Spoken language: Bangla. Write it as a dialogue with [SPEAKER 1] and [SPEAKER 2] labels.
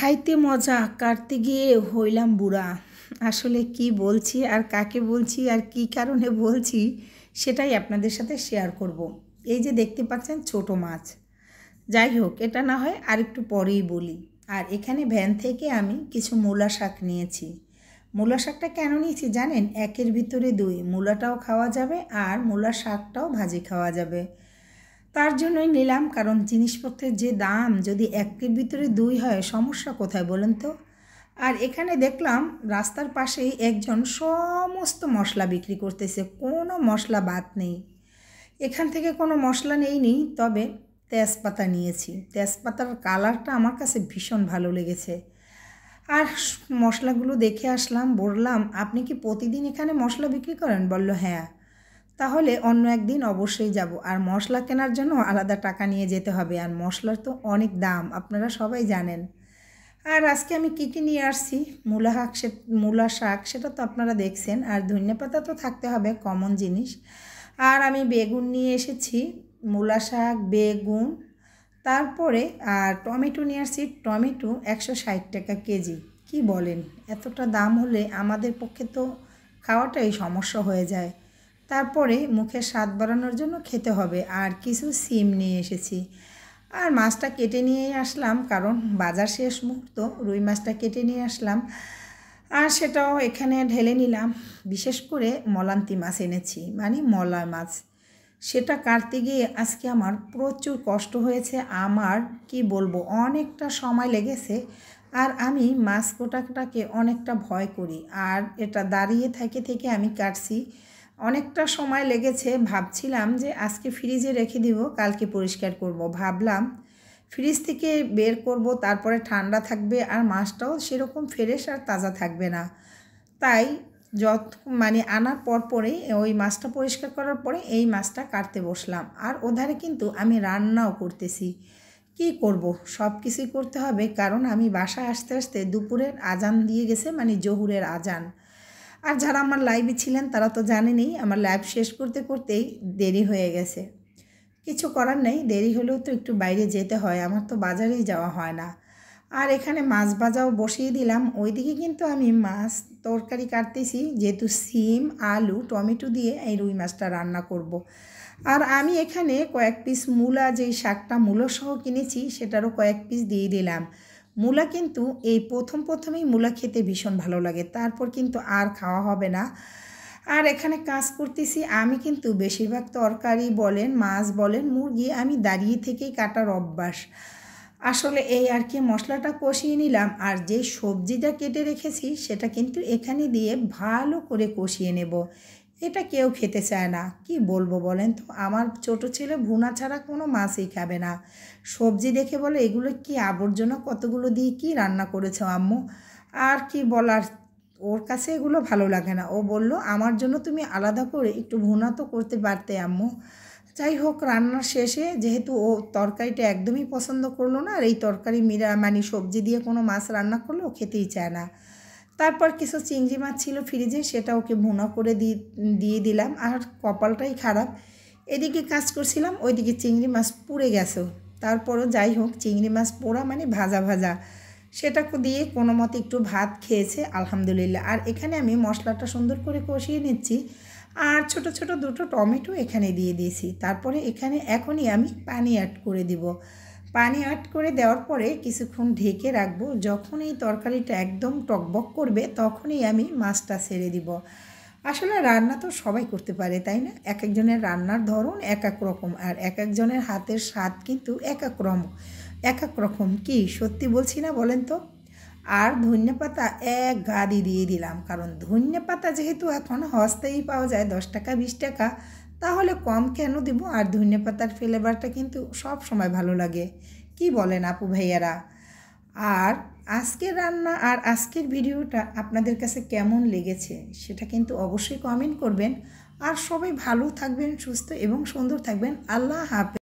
[SPEAKER 1] খাইতে মজা কাটতে গিয়ে হইলাম বুড়া। আসলে কি বলছি আর কাকে বলছি আর কি কারণে বলছি সেটাই আপনাদের সাথে শেয়ার করব। এই যে দেখতে পাচ্ছেন ছোট মাছ, যাই হোক এটা না হয় আরেকটু পরেই বলি। আর এখানে ভ্যান থেকে আমি কিছু মূলা শাক নিয়েছি। মূলা শাকটা কেন নিয়েছি জানেন? একের ভিতরে দুই, মূলাটাও খাওয়া যাবে আর মূলা শাকটাও ভাজি খাওয়া যাবে। তার জন্যই নিলাম, কারণ জিনিসপত্রের যে দাম, যদি একের ভিতরে দুই হয় সমস্যা কোথায় বলেন তো? আর এখানে দেখলাম রাস্তার পাশেই একজন সমস্ত মশলা বিক্রি করতেছে, কোনো মশলা বাদ নেই। এখান থেকে কোনো মশলা নেইনি, তবে তেজপাতা নিয়েছি। তেজপাতার কালারটা আমার কাছে ভীষণ ভালো লেগেছে। আর মশলাগুলো দেখে আসলাম, বললাম আপনি কি প্রতিদিন এখানে মশলা বিক্রি করেন? বলল হ্যাঁ। তাহলে অন্য একদিন অবশ্যই যাব। আর মশলা কেনার জন্য আলাদা টাকা নিয়ে যেতে হবে, আর মশলার তো অনেক দাম, আপনারা সবাই জানেন। আর আজকে আমি কী কী নিয়ে আসছি, মূলা শাক সেটা তো আপনারা দেখছেন, আর ধনেপাতা তো থাকতে হবে, কমন জিনিস। আর আমি বেগুন নিয়ে এসেছি, মূলা শাক, বেগুন, তারপরে আর টমেটো নিয়ে আসছি। টমেটো 160 টাকা কেজি। কি বলেন, এতটা দাম হলে আমাদের পক্ষে তো খাওয়াটাই সমস্যা হয়ে যায়। তারপরে মুখের স্বাদ বাড়ানোর জন্য খেতে হবে। আর কিছু সিম নিয়ে এসেছি। আর মাছটা কেটে নিয়ে আসলাম, কারণ বাজার শেষ মুহূর্ত, রুই মাছটা কেটে নিয়ে আসলাম আর সেটাও এখানে ঢেলে নিলাম। বিশেষ করে মলান্তি মাছ এনেছি, মানে মলা মাছ। সেটা কাটতে গিয়ে আজকে আমার প্রচুর কষ্ট হয়েছে। আমার কি বলবো, অনেকটা সময় লেগেছে। আর আমি মাছ কোটাটাকে অনেকটা ভয় করি, আর এটা দাঁড়িয়ে থেকে থেকে আমি কাটছি। অনেকটা সময় লেগেছে। ভাবছিলাম যে আজকে ফ্রিজে রেখে দিব, কালকে পরিষ্কার করব। ভাবলাম ফ্রিজ থেকে বের করব, তারপরে ঠান্ডা থাকবে আর মাছটাও সেরকম ফ্রেশ আর তাজা থাকবে না। তাই আনার পরেই ওই মাছটা পরিষ্কার করার পরে এই মাছটা কাটতে বসলাম। আর ওধারে কিন্তু আমি রান্নাও করতেছি। কি করব, সব কিছুই করতে হবে, কারণ আমি বাসায় আসতে আসতে দুপুরের আজান দিয়ে গেছে, মানে জোহরের আজান। আর যারা আমার লাইভে ছিলেন তারা তো জানেনই, আমার লাইভ শেষ করতে করতেই দেরি হয়ে গেছে। কিছু করার নেই, দেরি হলেও তো একটু বাইরে যেতে হয়, আমার তো বাজারেই যাওয়া হয় না। আর এখানে মাছ ভাজাও বসিয়ে দিলাম। ওইদিকে কিন্তু আমি মাছ তরকারি কাটতেছি, যেহেতু সিম, আলু, টমেটো দিয়ে এই রুই মাছটা রান্না করব। আর আমি এখানে কয়েক পিস মূলা, যেই শাকটা মূলো সহ কিনেছি সেটারও কয়েক পিস দিয়ে দিলাম। মূলা কিন্তু এই প্রথমেই মূলা খেতে ভীষণ ভালো লাগে, তারপর কিন্তু আর খাওয়া হবে না। আর এখানে কাজ করতেছি আমি, কিন্তু বেশিরভাগ তরকারি বলেন, মাছ বলেন, মুরগি আমি দাঁড়িয়ে থেকেই কাটার অভ্যাস। আসলে এই আর কি, মশলাটা কষিয়ে নিলাম, আর যে সবজিটা কেটে রেখেছি সেটা কিন্তু এখানে দিয়ে ভালো করে কষিয়ে নেব। এটা কেউ খেতে চায় না, কি বলবো বলেন তো? আমার ছোট ছেলে ভুনা ছাড়া কোনো মাছই খাবে না। সবজি দেখে বলে এগুলো কি আবর্জনা, কতগুলো দিয়ে কি রান্না করেছো আম্মু। আর কি বলার, ওর কাছে এগুলো ভালো লাগে না। ও বলল আমার জন্য তুমি আলাদা করে একটু ভুনা তো করতে পারতে আম্মু। যাই হোক, রান্নার শেষে যেহেতু ও তরকারিটা একদমই পছন্দ করলো না, আর এই তরকারি সবজি দিয়ে কোনো মাছ রান্না করলে ও খেতেই চায় না। তারপর কিছু চিংড়ি মাছ ছিল ফ্রিজে, সেটা ওকে ভুনা করে দিয়ে দিলাম। আর কপালটাই খারাপ, এদিকে কাজ করছিলাম, ওইদিকে চিংড়ি মাছ পুড়ে গেছে। তারপরও যাই হোক, চিংড়ি মাছ পোড়া মানে ভাজা ভাজা, সেটা দিয়ে কোনো মতে একটু ভাত খেয়েছে, আলহামদুলিল্লাহ। আর এখানে আমি মশলাটা সুন্দর করে কষিয়ে নিচ্ছি। আর ছোট ছোট দুটো টমেটো এখানে দিয়ে দিয়েছি। তারপরে এখনই আমি পানি অ্যাড করে দিব। পানি অ্যাড করে দেওয়ার পরে কিছুক্ষণ ঢেকে রাখবো। যখন এই তরকারিটা একদম টকবক করবে তখনই আমি মাছটা ছেড়ে দিব। আসলে রান্না তো সবাই করতে পারে, তাই না? এক একজনের রান্নার ধরন এক এক রকম, আর এক একজনের হাতের স্বাদ কিন্তু এক এক রকম। কি সত্যি বলছি না বলেন তো? আর ধনেপাতা এক গাদি দিয়ে দিলাম, কারণ ধনেপাতা যেহেতু এখন হস্তেই পাওয়া যায় 10 টাকা 20 টাকা, তাহলে কম কেন দিব? আর ধনেপাতার ফ্লেভারটা কিন্তু সব সময় ভালো লাগে। কি বলেন আপু ভাইয়ারা? আর আজকের রান্না আর আজকের ভিডিওটা আপনাদের কাছে কেমন লেগেছে সেটা কিন্তু অবশ্যই কমেন্ট করবেন। আর সবাই ভালো থাকবেন, সুস্থ এবং সুন্দর থাকবেন। আল্লাহ হাফেজ।